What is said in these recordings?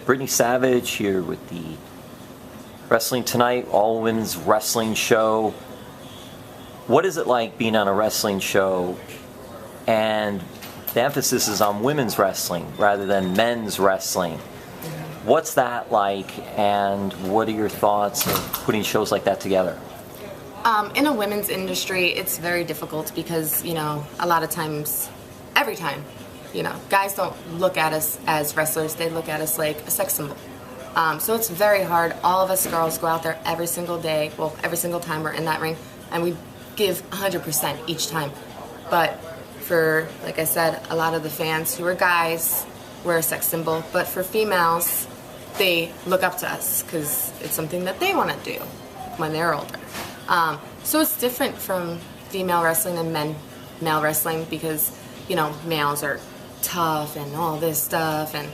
Brittney Savage here with the Wrestling Tonight, all women's wrestling show. What is it like being on a wrestling show and the emphasis is on women's wrestling rather than men's wrestling? What's that like, and what are your thoughts of putting shows like that together? In a women's industry, it's very difficult because, a lot of times, every time, guys don't look at us as wrestlers, they look at us like a sex symbol. So it's very hard. All of us girls go out there every single day, well, every single time we're in that ring, and we give 100% each time. But for, like I said, a lot of the fans who are guys, we're a sex symbol, but for females, they look up to us because it's something that they want to do when they're older. So it's different from female wrestling and male wrestling because, males are tough and all this stuff, and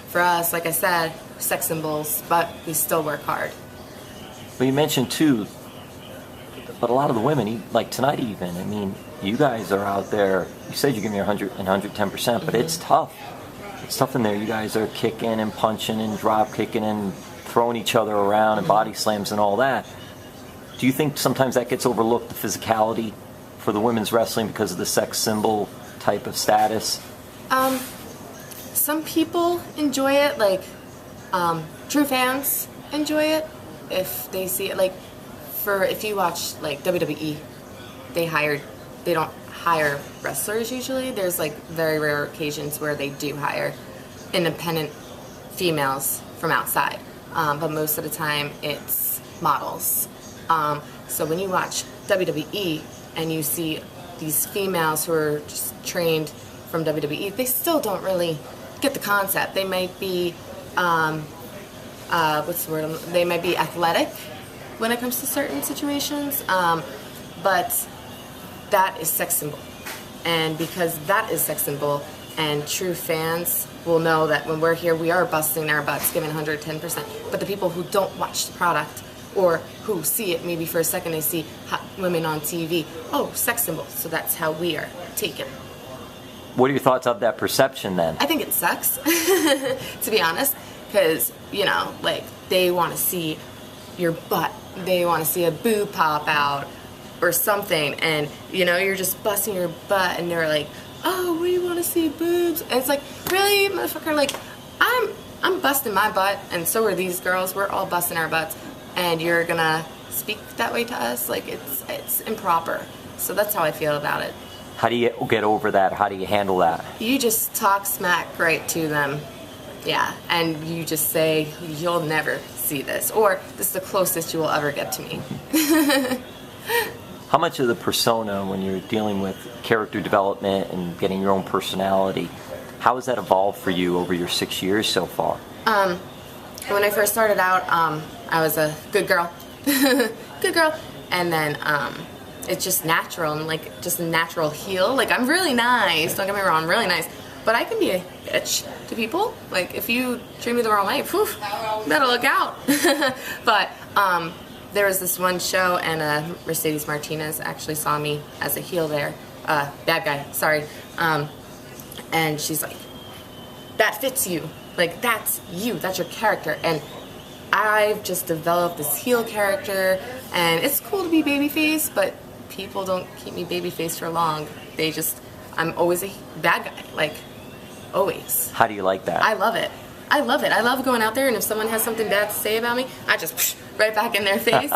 for us, like I said, sex symbols, but we still work hard. Well, you mentioned too, but a lot of the women, like tonight even, you guys are out there, you said you give me 100 and 110%, but it's tough. It's tough in there. You guys are kicking and punching and drop kicking and throwing each other around and body slams and all that. Do you think sometimes that gets overlooked, the physicality for the women's wrestling because of the sex symbol type of status? Some people enjoy it, like true fans enjoy it if they see it. Like if you watch like WWE, they don't hire wrestlers usually. There's like very rare occasions where they do hire independent females from outside, but most of the time it's models. So when you watch WWE and you see these females who are just trained from WWE, they still don't really get the concept. They might be, what's the word? They might be athletic when it comes to certain situations, but that is sex symbol. And because that is sex symbol, and true fans will know that when we're here, we are busting our butts, giving 110%. But the people who don't watch the product, or who see it maybe for a second, they see women on TV, oh, sex symbol, so that's how we are taken. What are your thoughts of that perception then? I think it sucks, to be honest, because, like, they want to see your butt, they want to see a boob pop out or something, and, you're just busting your butt, and they're like, oh, we want to see boobs, and it's like, really, motherfucker, like, I'm busting my butt, and so are these girls, we're all busting our butts, and you're gonna speak that way to us? Like, it's improper. So that's how I feel about it. How do you get over that? How do you handle that? You just talk smack right to them. Yeah, and you just say, you'll never see this, or this is the closest you will ever get to me. How much of the persona, when you're dealing with character development and getting your own personality, how has that evolved for you over your 6 years so far? When I first started out, I was a good girl. Good girl. And then it's just natural, and like just a natural heel. Like, I'm really nice, don't get me wrong, I'm really nice. But I can be a bitch to people. Like, if you treat me the wrong way, phew, you better look out. But there was this one show, and Mercedes Martinez actually saw me as a heel there. Bad guy, sorry. And she's like, that fits you. Like, that's you, that's your character. And I've just developed this heel character, and it's cool to be babyface, but people don't keep me babyface for long. I'm always a bad guy, like, always. How do you like that? I love it. I love it. I love going out there, and if someone has something bad to say about me, I just right back in their face,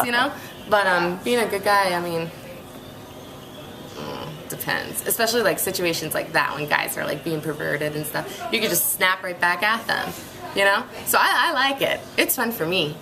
But being a good guy, depends. Especially like situations like that when guys are like being perverted and stuff. You can just snap right back at them, So I like it. It's fun for me.